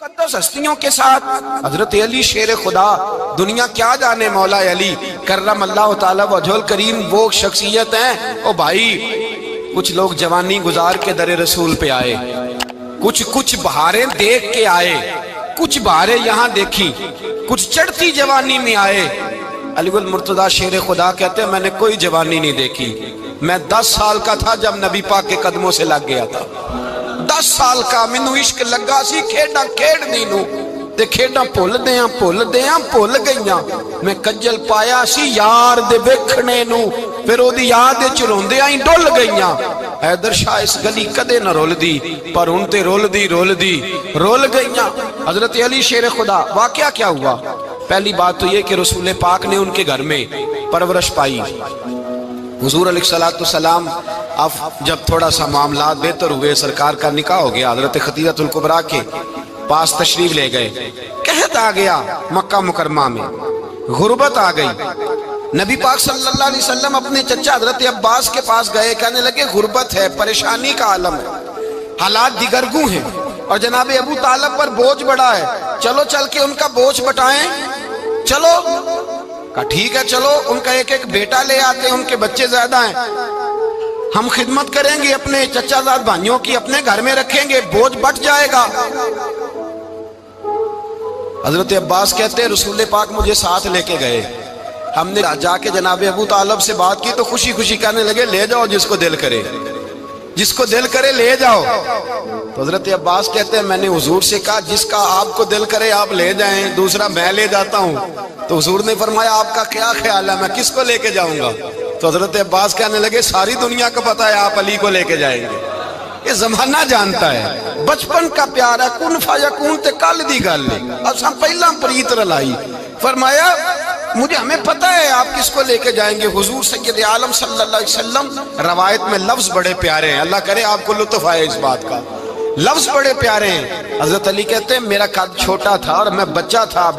مقدس ہستیوں کے ساتھ حضرت علی شیر خدا، دنیا کیا جانے مولا علی کرم اللہ تعالی وجہ الکریم، وہ شخصیت ہیں۔ او بھائی، کچھ لوگ جوانی گزار کے در رسول پہ آئے، کچھ بہاریں دیکھ کے آئے، کچھ بہاریں یہاں دیکھی، کچھ چڑھتی جوانی میں آئے۔ علی المرتضیٰ شیر خدا کہتے ہیں میں نے کوئی جوانی نہیں دیکھی، میں 10 سال کا تھا جب نبی پاک کے قدموں سے لگ گیا تھا۔ 10 سال کا مینوں عشق لگا سی، کھیڈاں کھیڈنی نو تے کھیڈاں بھول گئیاں، میں کجل پایا سی یار دے ویکھنے نو، پھر او دی یاد وچ روندیاں ہی ڈل گئیاں۔ حیدر شاہ اس گلی کدے نہ رول دی، پر ہن تے رول گئیاں۔ حضرت علی شیر خدا، واقعہ کیا ہوا؟ پہلی بات تو یہ کہ رسول پاک نے ان کے گھر میں پرورش پائی۔ حضور علیہ السلام اب جب تھوڑا سا معاملات بہتر ہوئے، سرکار کا نکاح ہو گیا، حضرت خدیجہ الکبریٰ کے پاس تشریف لے گئے۔ قحط آ گیا مکہ مکرمہ میں، غربت آ گئی۔ نبی پاک صلی اللہ علیہ وسلم اپنے چچا حضرت عباس کے پاس گئے، کہنے لگے غربت ہے، پریشانی کا عالم ہے، حالات دیگرگوں ہیں، اور جناب ابو طالب پر بوجھ بڑا ہے، چلو چل کے ان کا بوجھ بٹائیں۔ چلو کہا ٹھیک ہے، چلو ان کا ایک بیٹا لے آتے ہیں، ان کے بچے زیادہ ہیں، ہم خدمت کریں گے اپنے چچا زاد بھائیوں کی، اپنے گھر میں رکھیں گے، بوجھ بٹ جائے گا۔ حضرت عباس کہتے ہیں رسول پاک مجھے ساتھ لے کے گئے، ہم نے جا کے جناب ابو طالب سے بات کی تو خوشی خوشی کہنے لگے لے جاؤ جس کو دل کرے لے جاؤ۔ تو حضرت عباس کہتے ہیں میں نے حضور سے کہا جس کا آپ کو دل کرے آپ لے جائیں، دوسرا میں لے جاتا ہوں۔ تو حضور نے فرمایا آپ کا کیا خیال ہے، میں کس کو لے کے جاؤں گا؟ تو حضرت عباس کہنے لگے ساری دنیا کو پتا ہے آپ علی کو لے کے جائیں گے، یہ زمانہ جانتا ہے، بچپن کا پیار ہے، کن فیکون تے کل دی گل ہے، اب ہم پہلا پریت رلائی۔ فرمایا ہمیں پتہ ہے آپ کس کو لے کے جائیں گے، حضور سید عالم صلی اللہ علیہ وسلم۔ روایت میں لفظ بڑے پیارے ہیں، اللہ کرے آپ کو لطف آئے اس بات کا، لفظ بڑے پیارے ہیں۔ حضرت علی کہتے ہیں میرا قد چھوٹا تھا اور میں بچہ تھا،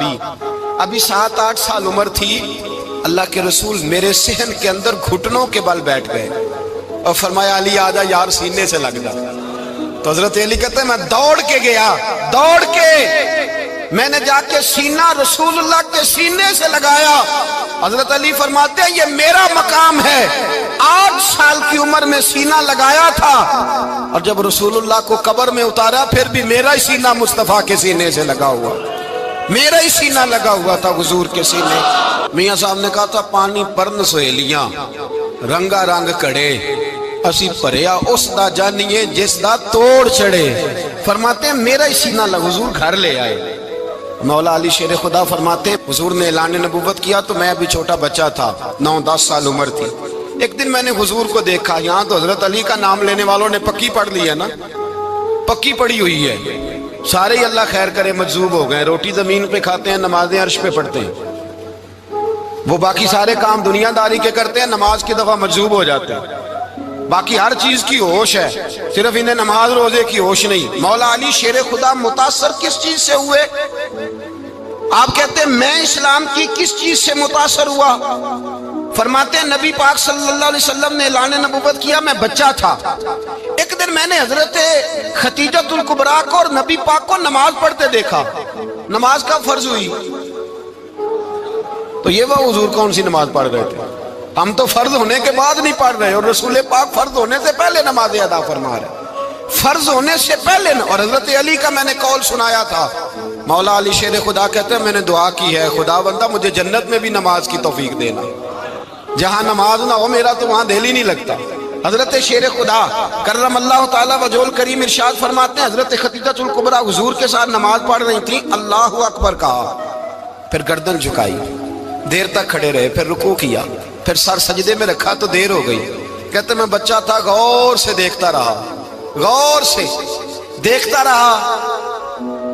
ابھی 7-8 سال عمر تھی، اللہ کے رسول میرے صحن کے اندر گھٹنوں کے بل بیٹھ گئے اور فرمایا علی آجا یار سینے سے لگ جا۔ تو حضرت علی کہتے ہیں میں دوڑ کے گیا، میں نے جا کے سینہ رسول اللہ کے سینے سے لگایا۔ حضرت علی فرماتے ہیں یہ میرا مقام ہے، 8 سال کی عمر میں سینہ لگایا تھا، اور جب رسول اللہ کو قبر میں اتارا پھر بھی میرا ہی سینہ مصطفیٰ کے سینے سے لگا ہوا، میرا ہی سینہ لگا ہوا تھا حضور کے سینے۔ میاں صاحب نے کہا تھا پانی پرن سہیلیاں رنگا رنگ کڑے، اسی پریا اس دا جانیے جس دا توڑ چڑے۔ فرماتے ہیں میرا ہی سینہ لگا، حضور گھر لے آئے۔ مولا علی شیر خدا فرماتے حضور نے اعلان نبوت کیا تو میں ابھی چھوٹا بچہ تھا، 9-10 سال عمر تھی۔ ایک دن میں نے حضور کو دیکھا، یہاں تو حضرت علی کا نام لینے والوں نے پکی پڑھ لی ہے نا، پکی پڑھی ہوئی ہے، سارے ہی اللہ خیر کرے مجذوب ہو گئے، روٹی زمین پہ کھاتے ہیں، نمازیں عرش پہ پڑھتے ہیں، وہ باقی سارے کام دنیا داری کے کرتے ہیں، نماز کی دفعہ مجذوب ہو جاتے ہیں، باقی ہر چیز کی ہوش ہے، صرف انہیں نماز روزے کی ہوش نہیں۔ مولا علی شیر خدا متاثر کس چیز سے ہوئے؟ آپ کہتے ہیں میں اسلام کی کس چیز سے متاثر ہوا؟ فرماتے ہیں نبی پاک صلی اللہ علیہ وسلم نے اعلان نبوت کیا، میں بچہ تھا، ایک دن میں نے حضرت خدیجہ الکبریٰ کو اور نبی پاک کو نماز پڑھتے دیکھا۔ نماز کب فرض ہوئی؟ تو یہ وہ حضور کون سی نماز پڑھ رہے تھے؟ ہم تو فرض ہونے کے بعد نہیں پڑھ رہے، اور رسول پاک فرض ہونے سے پہلے نماز ادا فرما رہے، فرض ہونے سے پہلے۔ اور حضرت علی کا میں نے قول سنایا تھا، مولا علی شیر خدا کہتے ہیں میں نے دعا کی ہے خدا بندہ مجھے جنت میں بھی نماز کی توفیق دینا، جہاں نماز نہ ہو میرا تو وہاں دل ہی نہیں لگتا۔ حضرت شیر خدا کرم اللہ تعالی وجہ الکریم ارشاد فرماتے ہیں حضرت خدیجہ الکبریٰ حضور کے ساتھ نماز پڑھ رہی تھی، اللہ اکبر کہا، پھر گردن جھکائی، دیر تک کھڑے رہے، پھر رکوع کیا، پھر سر سجدے میں رکھا تو دیر ہو گئی۔ کہتے میں بچہ تھا، غور سے دیکھتا رہا،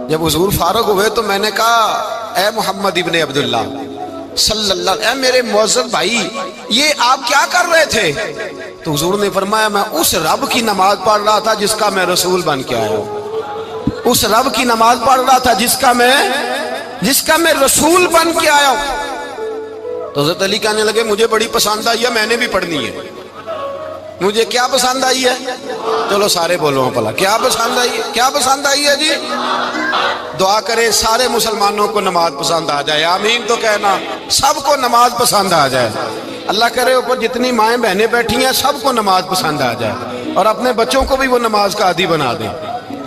جب حضور فارغ ہوئے تو میں نے کہا اے محمد ابن عبداللہ صلی اللہ علیہ، اے میرے معزز بھائی یہ آپ کیا کر رہے تھے؟ تو حضور نے فرمایا میں اس رب کی نماز پڑھ رہا تھا جس کا میں رسول بن کے آیا ہوں، اس رب کی نماز پڑھ رہا تھا جس کا میں رسول بن کے آیا ہوں۔ تو حضرت علی کہنے لگے مجھے بڑی پسند آئی ہے، میں نے بھی پڑھنی ہے۔ مجھے کیا پسند آئی ہے؟ چلو سارے بولو بھلا کیا پسند آئی ہے؟ کیا پسند آئی ہے جی؟ دعا کرے سارے مسلمانوں کو نماز پسند آ جائے، آمین تو کہنا، سب کو نماز پسند آ جائے۔ اللہ کرے اوپر جتنی مائیں بہنیں بیٹھی ہیں سب کو نماز پسند آ جائے، اور اپنے بچوں کو بھی وہ نماز کا عادی بنا دیں۔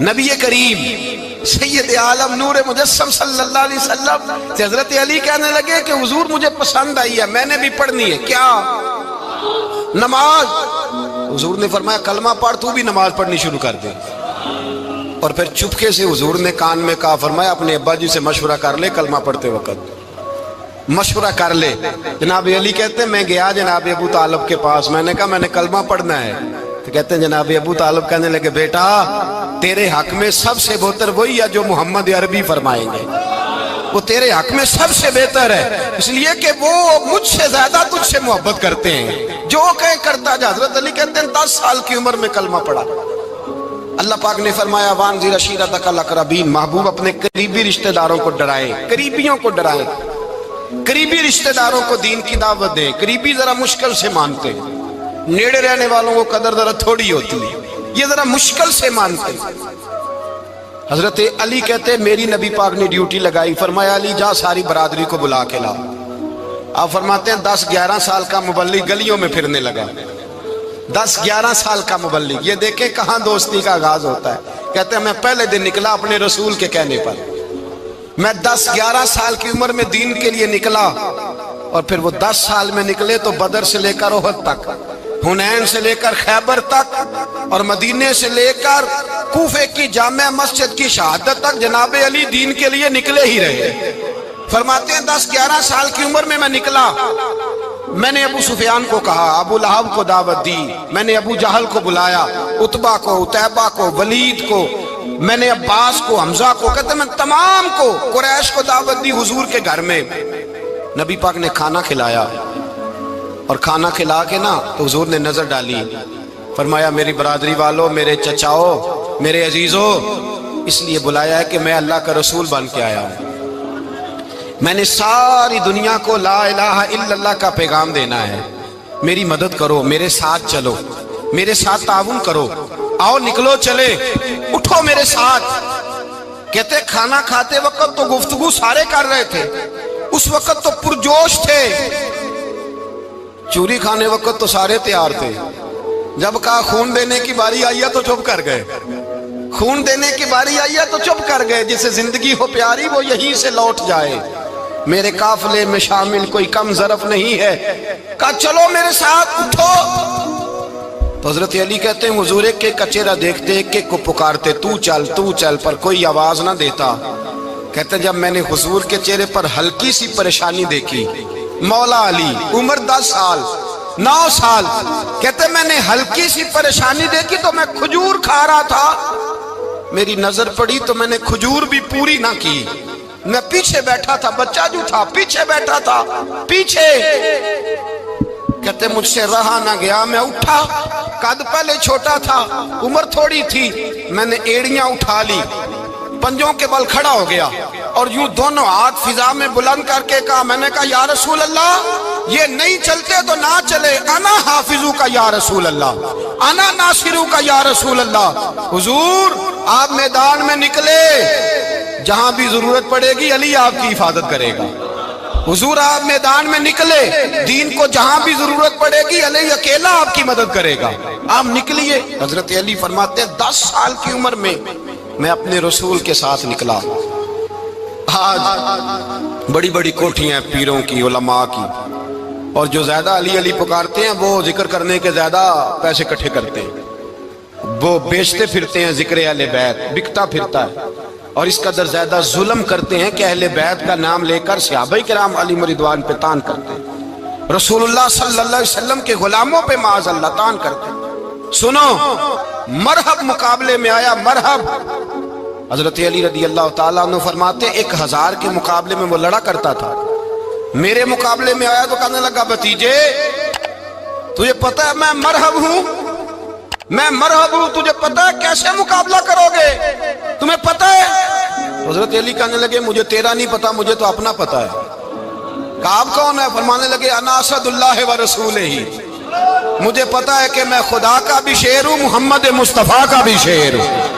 نبی کریم سید عالم نور مجسم صلی اللہ علیہ وسلم سے حضرت علی کہنے لگے کہ حضور مجھے پسند آئی ہے، میں نے بھی پڑھنی ہے۔ کیا؟ نماز۔ حضور نے فرمایا کلمہ پڑھ، تو بھی نماز پڑھنی شروع کر دے۔ اور پھر چپکے سے حضور نے کان میں کہا، فرمایا اپنے ابا جی سے مشورہ کر لے کلمہ پڑھتے وقت، مشورہ کر لے۔ جناب علی کہتے ہیں میں گیا جناب ابو طالب کے پاس، میں نے کہا میں نے کلمہ پڑھنا ہے، تو کہتے ہیں جناب ابو طالب کہنے لگے بیٹا تیرے حق میں سب سے بہتر وہی ہے جو محمد عربی فرمائیں گے، وہ تیرے حق میں سب سے بہتر ہے، اس لیے کہ وہ مجھ سے زیادہ تجھ سے محبت کرتے ہیں، جو کہے کرتا جا۔ حضرت علی کہتے ہیں 10 سال کی عمر میں کلمہ پڑھا۔ اللہ پاک نے فرمایا وانذر عشیرتک الاقربین، محبوب اپنے قریبی رشتہ داروں کو ڈرائیں، قریبیوں کو ڈرائیں، قریبی رشتہ داروں کو دین کی دعوت دیں۔ قریبی ذرا مشکل سے مانتے ہیں، نیڑے رہنے والوں کو قدر ذرا تھوڑی ہوتی ہے، یہ ذرا مشکل سے مانتے ہیں۔ حضرت علی کہتے ہیں میری نبی پاک نے ڈیوٹی لگائی، فرمایا علی جا ساری برادری کو بلا کے لا۔ آپ فرماتے ہیں 10-11 سال کا مبلغ گلیوں میں پھرنے لگا، 10-11 سال کا مبلغ، یہ دیکھیں کہاں دوستی کا آغاز ہوتا ہے۔ کہتے ہیں میں پہلے دن نکلا اپنے رسول کے کہنے پر، میں 10-11 سال کی عمر میں دین کے لیے نکلا، اور پھر وہ 10 سال میں نکلے تو بدر سے لے کر احد تک، حنین سے لے کر خیبر تک، اور مدینے سے لے کر کوفے کی جامع مسجد کی شہادت تک جناب علی دین کے لیے نکلے ہی رہے۔ فرماتے ہیں 10-11 سال کی عمر میں نکلا، میں نے ابو سفیان کو کہا، ابو لہب کو دعوت دی، میں نے ابو جہل کو بلایا، عتبہ کو، عتیبہ کو، ولید کو، میں نے عباس کو، حمزہ کو، کہتے میں تمام کو، قریش کو دعوت دی حضور کے گھر میں۔ نبی پاک نے کھانا کھلایا، اور کھانا کھلا کے نا تو حضور نے نظر ڈالی، فرمایا میری برادری والوں، میرے چچاؤ، میرے عزیزوں، اس لیے بلایا ہے کہ میں اللہ کا رسول بن کے آیا ہوں، میں نے ساری دنیا کو لا الہ الا اللہ کا پیغام دینا ہے، میری مدد کرو، میرے ساتھ چلو، میرے ساتھ تعاون کرو، آؤ نکلو چلے، اٹھو میرے ساتھ۔ کہتے کھانا کھاتے وقت تو گفتگو سارے کر رہے تھے، اس وقت تو پرجوش تھے، چوری کھانے وقت تو سارے تیار تھے، جب کہا خون دینے کی باری آئی ہے تو چپ کر گئے، خون دینے کی باری آئی ہے تو چپ کر گئے، جسے زندگی ہو پیاری وہ یہیں سے لوٹ جائے، میرے قافلے میں شامل کوئی کم ظرف نہیں ہے، کہا چلو میرے ساتھ اٹھو۔ تو حضرت علی کہتے ہیں حضور ایک کا چہرہ دیکھتے ایک کو پکارتے، تو چل، پر کوئی آواز نہ دیتا۔ کہتے ہیں جب میں نے حضور کے چہرے پر ہلکی سی پریشانی دیکھی، مولا علی عمر 10 سال 9 سال، کہتے میں نے ہلکی سی پریشانی دیکھی تو میں کھجور کھا رہا تھا، میری نظر پڑی تو میں نے کھجور بھی پوری نہ کی، میں پیچھے بیٹھا تھا، بچہ جو تھا پیچھے بیٹھا تھا، پیچھے۔ کہتے مجھ سے رہا نہ گیا، میں اٹھا، قد پہلے چھوٹا تھا، عمر تھوڑی تھی، میں نے ایڑیاں اٹھا لی، پنجوں کے بل کھڑا ہو گیا، اور یوں دونوں ہاتھ فضا میں بلند کر کے کہا، میں نے کہا یا رسول اللہ یہ نہیں چلتے تو نہ چلے، انا حافظو کا یا رسول اللہ، انا ناصرو کا یا رسول اللہ۔ حضور آپ میدان میں نکلے، جہاں بھی ضرورت پڑے گی علی آپ کی حفاظت کرے گا، حضور آپ میدان میں نکلے، دین کو جہاں بھی ضرورت پڑے گی علی اکیلا آپ کی مدد کرے گا، آپ نکلیے۔ حضرت علی فرماتے ہیں 10 سال کی عمر میں میں اپنے رسول کے ساتھ نکلا۔ آج بڑی بڑی کوٹھیاں پیروں کی، علماء کی، اور جو زیادہ علی علی پکارتے ہیں وہ ذکر کرنے کے زیادہ پیسے اکٹھے کرتے ہیں، وہ بیچتے پھرتے ہیں ذکر اہل بیت، بکتا پھرتا ہے، اور اس قدر زیادہ ظلم کرتے ہیں کہ اہل بیت کا نام لے کر صحابہ کرام علی رضوان پہ تان کرتے ہیں، رسول اللہ صلی اللہ علیہ وسلم کے غلاموں پہ معاذ اللہ تان کرتے ہیں۔ سنو مرحب مقابلے میں آیا، مرحب۔ حضرت علی رضی اللہ تعالیٰ عنہ فرماتے 1000 کے مقابلے میں وہ لڑا کرتا تھا، میرے مقابلے میں آیا تو کہنے لگا بھتیجے تجھے پتہ ہے میں مرحب ہوں، میں مرحب ہوں، تجھے پتہ ہے کیسے مقابلہ کرو گے، تمہیں پتہ ہے؟ حضرت علی کہنے لگے مجھے تیرا نہیں پتا، مجھے تو اپنا پتہ ہے۔ کہا آپ کون ہے؟ فرمانے لگے انا اسد اللہ و رسولہ، مجھے پتا ہے کہ میں خدا کا بھی شعر ہوں، محمد مصطفیٰ کا بھی شعر ہوں۔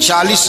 40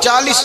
40।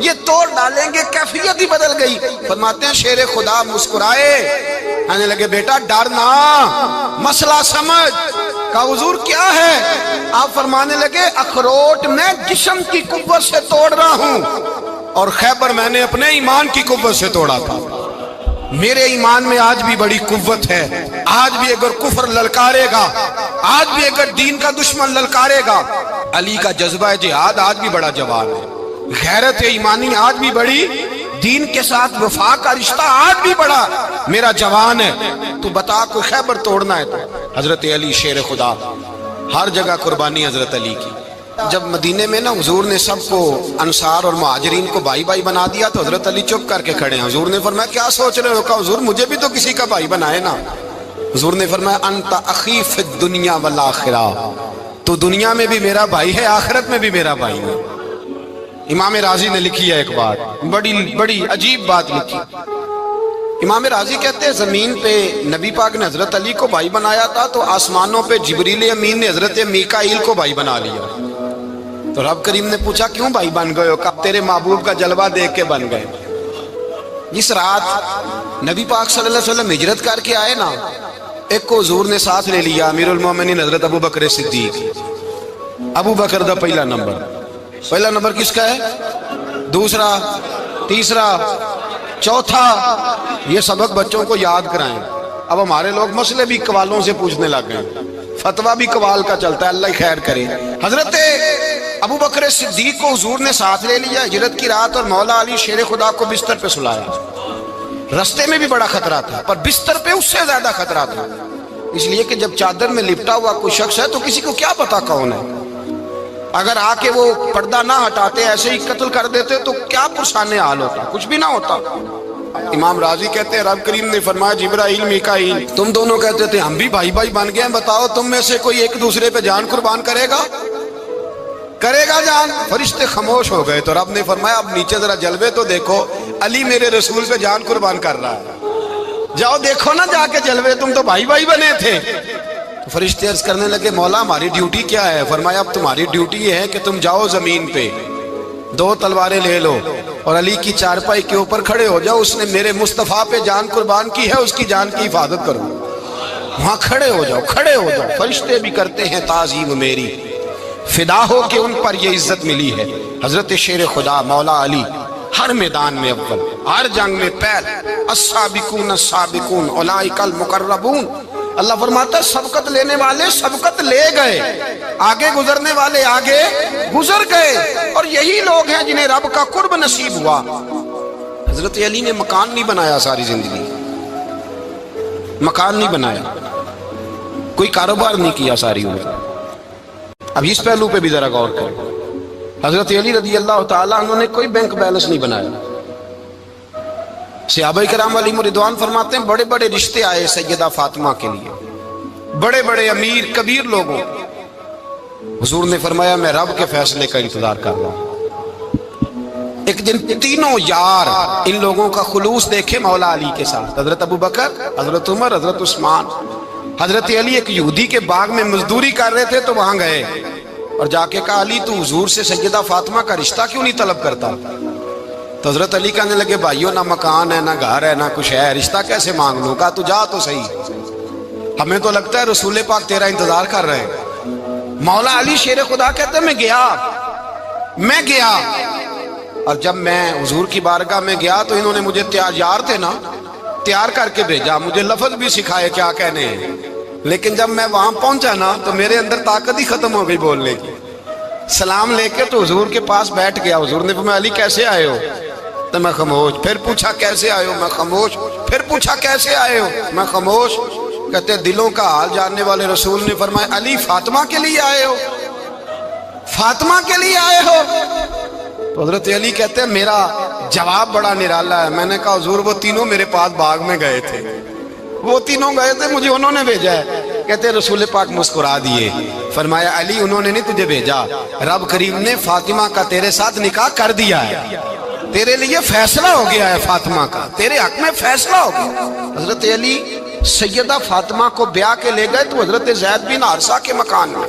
یہ توڑ ڈالیں گے، کیفیت ہی بدل گئی۔ فرماتے ہیں شیر خدا مسکرائے، کہنے لگے بیٹا ڈرنا، مسئلہ سمجھ۔ کہا حضور کیا ہے؟ آپ فرمانے لگے اخروٹ میں جسم کی قوت سے توڑ رہا ہوں، اور خیبر میں نے اپنے ایمان کی قوت سے توڑا تھا۔ میرے ایمان میں آج بھی بڑی قوت ہے، آج بھی اگر کفر للکارے گا، آج بھی اگر دین کا دشمن للکارے گا، علی کا جذبہ جہاد آج بھی بڑا جوان ہے، غیرت ایمانی آج بھی بڑی، دین کے ساتھ وفا کا رشتہ آج بھی بڑا میرا جوان ہے۔ تو بتا کوئی خیبر توڑنا ہے تو حضرت علی شیر خدا، ہر جگہ قربانی حضرت علی کی۔ جب مدینے میں نا حضور نے سب کو انصار اور مہاجرین کو بھائی بھائی بنا دیا تو حضرت علی چپ کر کے کھڑے ہیں۔ حضور نے فرمایا کیا سوچ رہے ہو؟ کہا حضور مجھے بھی تو کسی کا بھائی بنائے نا۔ حضور نے فرمایا انت اخی فی الدنیا والآخرہ، تو دنیا میں بھی میرا بھائی ہے، آخرت میں بھی میرا بھائی ہے۔ امام راضی نے لکھی ہے ایک بات، بڑی عجیب بات لکھی۔ امام راضی کہتے ہیں زمین پہ نبی پاک نے حضرت علی کو بھائی بنایا تھا تو آسمانوں پہ جبریل امین نے حضرت میکائیل کو بھائی بنا لیا۔ تو رب کریم نے پوچھا کیوں بھائی بن گئے ہو؟ کہا تیرے محبوب کا جلوہ دیکھ کے بن گئے۔ جس رات نبی پاک صلی اللہ علیہ وسلم ہجرت کر کے آئے نا، ایک کو حضور نے ساتھ لے لیا، امیر المومنین حضرت ابو بکر صدیق۔ ابو بکر دا پہلا نمبر کس کا ہے؟ دوسرا، تیسرا، چوتھا۔ یہ سبق بچوں کو یاد کرائیں۔ اب ہمارے لوگ مسئلے بھی قوالوں سے پوچھنے لگ گئے، فتویٰ بھی قوال کا چلتا ہے، اللہ خیر کرے۔ حضرت ابو بکر صدیق کو حضور نے ساتھ لے لیا ہجرت کی رات، اور مولا علی شیر خدا کو بستر پہ سلایا۔ رستے میں بھی بڑا خطرہ تھا، پر بستر پہ اس سے زیادہ خطرہ تھا، اس لیے کہ جب چادر میں لپٹا ہوا کوئی شخص ہے تو کسی کو کیا پتا کون ہے، اگر آ کے وہ پردہ نہ ہٹاتے ایسے ہی قتل کر دیتے تو کیا پرسان حال ہوتا، کچھ بھی نہ ہوتا۔ امام راضی کہتے ہیں رب کریم نے فرمایا جبرائیل میکائیل تم دونوں کہتے تھے ہم بھی بھائی بھائی بن گئے ہیں، بتاؤ تم میں سے کوئی ایک دوسرے پہ جان قربان کرے گا جان؟ فرشتے خاموش ہو گئے تو رب نے فرمایا اب نیچے ذرا جلوے تو دیکھو، علی میرے رسول پہ جان قربان کر رہا ہے، جاؤ دیکھو نا جا کے جلوے، تم تو بھائی بھائی بنے تھے۔ تو فرشتے عرض کرنے لگے مولا ہماری ڈیوٹی کیا ہے؟ فرمایا اب تمہاری ڈیوٹی یہ ہے کہ تم جاؤ زمین پہ 2 تلواریں لے لو اور علی کی چارپائی کے اوپر کھڑے ہو جاؤ، اس نے میرے مصطفیٰ پہ جان قربان کی ہے، اس کی جان کی حفاظت کرو۔ وہاں کھڑے ہو جاؤ۔ فرشتے بھی کرتے ہیں تعظیم میری، فدا ہو کہ ان پر یہ عزت ملی ہے۔ حضرت شیر خدا مولا علی ہر میدان میں اول، ہر جنگ میں پہل، السابقون السابقون اولئک المقربون۔ اللہ فرماتا ہے سبقت لینے والے سبقت لے گئے، آگے گزرنے والے آگے گزر گئے، اور یہی لوگ ہیں جنہیں رب کا قرب نصیب ہوا۔ حضرت علی نے مکان نہیں بنایا، ساری زندگی مکان نہیں بنایا، کوئی کاروبار نہیں کیا ساری عمر۔ اب اس پہلو پہ بھی ذرا غور کریں، حضرت علی رضی اللہ تعالیٰ انہوں نے کوئی بینک بیلنس نہیں بنایا۔ صحابہ کرام علیہم رضوان فرماتے ہیں بڑے بڑے رشتے آئے سیدہ فاطمہ کے لیے، بڑے بڑے امیر کبیر لوگوں، حضور نے فرمایا میں رب کے فیصلے کا انتظار کر رہا ہوں۔ ایک دن تینوں یار ان لوگوں کا خلوص دیکھے مولا علی کے ساتھ، حضرت ابو بکر، حضرت عمر، حضرت عثمان۔ حضرت علی ایک یہودی کے باغ میں مزدوری کر رہے تھے تو وہاں گئے اور جا کے کہا علی تو حضور سے سیدہ فاطمہ کا رشتہ کیوں نہیں طلب کرتا؟ تو حضرت علی کہنے لگے بھائیو نہ مکان ہے نہ گھر ہے نہ کچھ ہے، رشتہ کیسے مانگ لوں؟ کہا تو جا تو صحیح، ہمیں تو لگتا ہے رسول پاک تیرا انتظار کر رہے ہیں۔ مولا علی شیر خدا کہتے ہیں میں گیا اور جب میں حضور کی بارگاہ میں گیا تو انہوں نے مجھے یار تھے نا تیار کر کے بھیجا، مجھے لفظ بھی سکھائے کیا کہنے ہیں، لیکن جب میں وہاں پہنچا نا تو میرے اندر طاقت ہی ختم ہو گئی بولنے کی۔ سلام لے کے تو حضور کے پاس بیٹھ گیا، حضور نے فرمایا علی کیسے آئے ہو؟ تو میں خاموش، پھر پوچھا کیسے آئے ہو؟ میں خاموش، پھر پوچھا کیسے آئے ہو؟ میں خاموش۔ کہتے دلوں کا حال جاننے والے رسول نے فرمایا علی فاطمہ کے لیے آئے ہو؟ فاطمہ کے لیے آئے ہو؟ تو حضرت علی کہتے ہیں میرا جواب بڑا نرالا ہے۔ میں نے کہا حضور وہ تینوں میرے پاس باغ میں گئے تھے، وہ تینوں گئے تھے، مجھے انہوں نے بھیجا ہے۔ کہتے رسول پاک مسکرا دیے، فرمایا علی انہوں نے نہیں تجھے بھیجا، رب کریم نے فاطمہ کا تیرے ساتھ نکاح کر دیا ہے، تیرے لیے فیصلہ ہو گیا ہے، فاطمہ کا تیرے حق میں فیصلہ ہو گیا۔ حضرت علی سیدہ فاطمہ کو بیاہ کے لے گئے تو حضرت زید بن حارثہ کے مکان میں،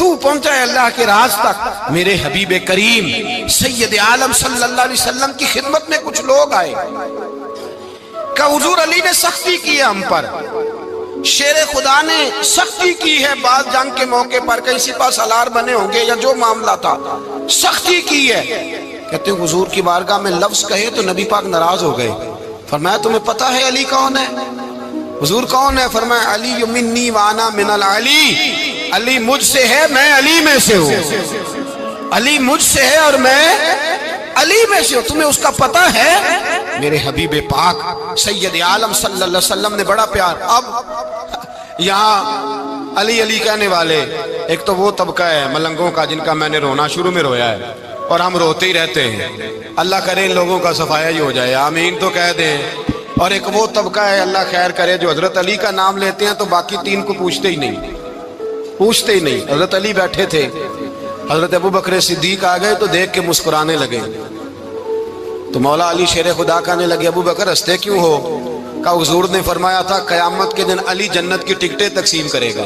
تو پہنچا ہے اللہ کے راز تک۔ میرے حبیب کریم سید عالم صلی اللہ علیہ وسلم کی خدمت میں کچھ لوگ آئے کہ حضور علی نے سختی کی ہے ہم پر، شیر خدا نے سختی کی ہے، بعض جنگ کے موقع پر کہیں سپہ سالار بنے ہوں گے یا جو معاملہ تھا سختی کی ہے۔ کہتے ہیں حضور کی بارگاہ میں لفظ کہے تو نبی پاک ناراض ہو گئے۔ فرمایا تمہیں پتہ ہے علی کون ہے؟ حضور کون ہے؟ فرمایا علی منی وانا من العلی، علی مجھ سے ہے میں علی میں سے ہوں، علی مجھ سے ہے اور میں علی میں سے ہوں، تمہیں اس کا پتہ ہے؟ میرے حبیب پاک سید عالم صلی اللہ علیہ وسلم نے بڑا پیار۔ اب یہاں علی علی کہنے والے ایک تو وہ طبقہ ہے ملنگوں کا جن کا میں نے رونا شروع میں رویا ہے اور ہم روتے ہی رہتے ہیں، اللہ کرے ان لوگوں کا صفایا ہی ہو جائے، آمین تو کہہ دیں۔ اور ایک وہ طبقہ ہے اللہ خیر کرے جو حضرت علی کا نام لیتے ہیں تو باقی تین کو پوچھتے ہی نہیں، پوچھتے ہی نہیں۔ حضرت علی بیٹھے تھے، حضرت ابو بکر صدیق آ گئے تو دیکھ کے مسکرانے لگے، تو مولا علی شیر خدا کہنے لگے ابو بکر ہنستے کیوں ہو؟ کہ حضور نے فرمایا تھا قیامت کے دن علی جنت کی ٹکٹیں تقسیم کرے گا۔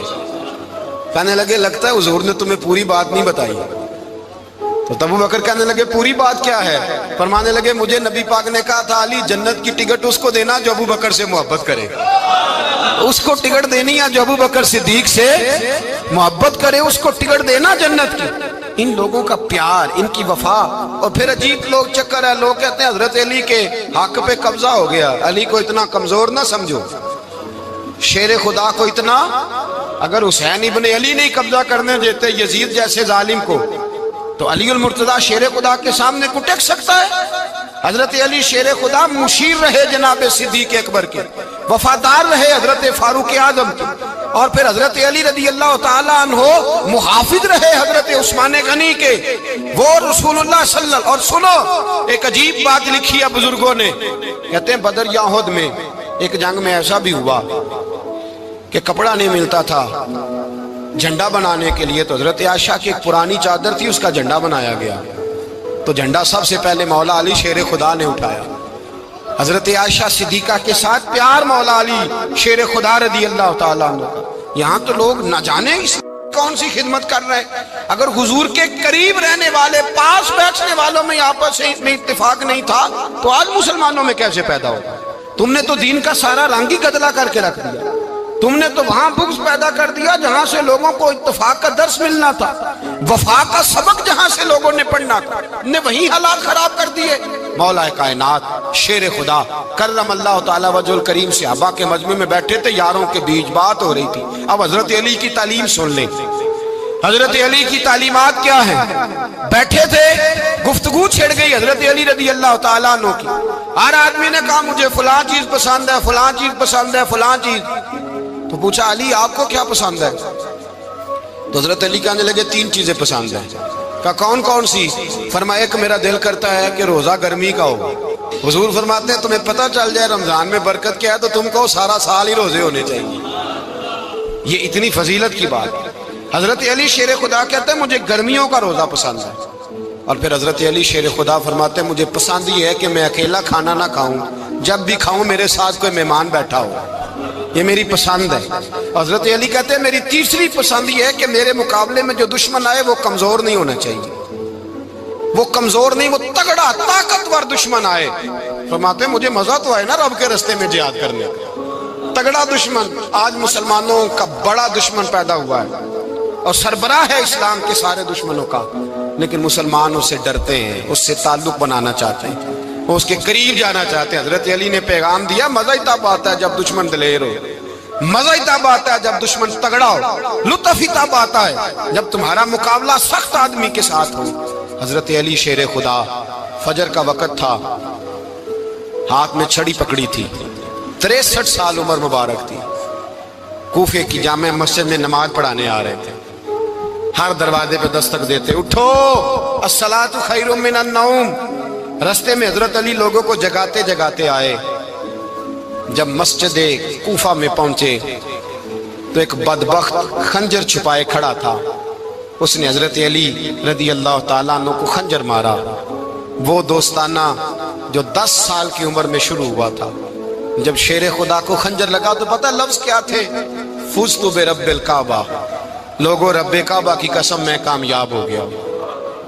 کہنے لگے لگتا ہے حضور نے تمہیں پوری بات نہیں بتائی۔ تو ابو بکر کہنے لگے پوری بات کیا ہے؟ فرمانے لگے مجھے نبی پاک نے کہا تھا علی جنت کی ٹکٹ اس کو دینا جو ابو بکر سے محبت کرے، اس کو ٹکٹ دینی ہے جو ابو بکر صدیق سے محبت کرے، اس کو ٹکٹ دینا جنت کی۔ ان لوگوں کا پیار، ان کی وفا۔ اور پھر عجیب لوگ چکر ہے، لوگ کہتے ہیں حضرت علی کے حق پہ قبضہ ہو گیا، علی کو اتنا کمزور نہ سمجھو، شیر خدا کو اتنا، اگر حسین ابن علی نہیں قبضہ کرنے دیتے یزید جیسے ظالم کو تو علی المرتضیٰ شیر خدا کے سامنے کو ٹک سکتا ہے؟ حضرت علی شیر خدا مشیر رہے جناب صدیق اکبر کے، وفادار رہے حضرت فاروق اعظم کے، اور پھر حضرت علی رضی اللہ تعالیٰ عنہ محافظ رہے حضرت عثمان غنی کے، وہ رسول اللہ صلی اللہ۔ اور سنو ایک عجیب بات لکھی ہے بزرگوں نے، کہتے ہیں بدر یا احد میں ایک جنگ میں ایسا بھی ہوا کہ کپڑا نہیں ملتا تھا جھنڈا بنانے کے لیے، تو حضرت عائشہ کی ایک پرانی چادر تھی اس کا جھنڈا بنایا گیا، تو جھنڈا سب سے پہلے مولا علی شیر خدا نے اٹھایا۔ حضرت عائشہ صدیقہ کے ساتھ پیار مولا علی شیر خدا رضی اللہ تعالیٰ عنہ کا۔ یہاں تو لوگ نہ جانے کون سی خدمت کر رہے ہیں۔ اگر حضور کے قریب رہنے والے پاس بیٹھنے والوں میں آپس میں اتفاق نہیں تھا تو آج مسلمانوں میں کیسے پیدا ہوگا؟ تم نے تو دین کا سارا رنگ ہی گدلا کر کے رکھ دیا، تم نے تو وہاں بغض پیدا کر دیا جہاں سے لوگوں کو اتفاق کا درس ملنا تھا، وفا کا سبق جہاں سے لوگوں نے پڑھنا تھا، نے وہی حالات خراب کر دیے۔ مولا کائنات شیر خدا کرم اللہ تعالی وجہ الکریم صحابہ کے مجمع میں بیٹھے تھے، یاروں کے بیچ بات ہو رہی تھی۔ اب حضرت علی کی تعلیم سن لیں، حضرت علی کی تعلیمات کیا ہیں؟ بیٹھے تھے، گفتگو چھڑ گئی حضرت علی رضی اللہ تعالیٰ عنہ کی۔ ہر آدمی نے کہا مجھے فلاں چیز پسند ہے، فلاں چیز پسند ہے، فلاں چیز۔ تو پوچھا علی آپ کو کیا پسند ہے؟ تو حضرت علی کہنے لگے تین چیزیں پسند ہیں۔ کہا کون کون سی؟ فرمایا ایک میرا دل کرتا ہے کہ روزہ گرمی کا ہو۔ حضور فرماتے ہیں تمہیں پتہ چل جائے رمضان میں برکت کیا ہے تو تم کو سارا سال ہی روزے ہونے چاہیے، یہ اتنی فضیلت کی بات۔ حضرت علی شیر خدا کہتے ہیں مجھے گرمیوں کا روزہ پسند ہے۔ اور پھر حضرت علی شیر خدا فرماتے ہیں مجھے پسند یہ ہے کہ میں اکیلا کھانا نہ کھاؤں، جب بھی کھاؤں میرے ساتھ کوئی مہمان بیٹھا ہو، یہ میری پسند ہے۔ حضرت علی کہتے ہیں میری تیسری پسند یہ ہے کہ میرے مقابلے میں جو دشمن آئے وہ کمزور نہیں ہونا چاہیے، وہ کمزور نہیں، وہ تگڑا طاقتور دشمن آئے۔ فرماتے ہیں مجھے مزہ تو آئے نا رب کے رستے میں جہاد کرنے کا، تگڑا دشمن۔ آج مسلمانوں کا بڑا دشمن پیدا ہوا ہے اور سربراہ ہے اسلام کے سارے دشمنوں کا، لیکن مسلمان اس سے ڈرتے ہیں، اس سے تعلق بنانا چاہتے ہیں، وہ اس کے قریب جانا چاہتے ہیں۔ حضرت علی نے پیغام دیا مزہ ہی تب آتا ہے جب دشمن دلیر ہو، مزہ ہی تب آتا ہے جب دشمن تگڑا ہو، لطف ہی تب آتا ہے جب تمہارا مقابلہ سخت آدمی کے ساتھ ہو۔ حضرت علی شیر خدا، فجر کا وقت تھا، ہاتھ میں چھڑی پکڑی تھی، 63 سال عمر مبارک تھی، کوفے کی جامع مسجد میں نماز پڑھانے آ رہے تھے۔ ہر دروازے پہ دستک دیتے اٹھو الصلاۃ خیر من النوم۔ رستے میں حضرت علی لوگوں کو جگاتے جگاتے آئے۔ جب مسجد کوفہ میں پہنچے تو ایک بدبخت خنجر چھپائے کھڑا تھا، اس نے حضرت علی رضی اللہ تعالیٰ عنہ کو خنجر مارا۔ وہ دوستانہ جو 10 سال کی عمر میں شروع ہوا تھا، جب شیر خدا کو خنجر لگا تو پتہ لفظ کیا تھے؟ فزت برب الکعبہ، لوگوں رب کعبہ کی قسم میں کامیاب ہو گیا،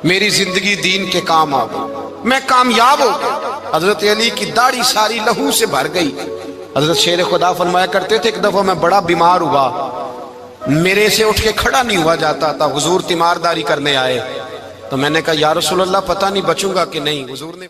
میری زندگی دین کے کام آ گئی، میں کامیاب ہو گیا۔ حضرت علی کی داڑھی ساری لہو سے بھر گئی۔ حضرت شیر خدا فرمایا کرتے تھے ایک دفعہ میں بڑا بیمار ہوا، میرے سے اٹھ کے کھڑا نہیں ہوا جاتا تھا، حضور تیمارداری کرنے آئے تو میں نے کہا یا رسول اللہ پتہ نہیں بچوں گا کہ نہیں۔ حضور نے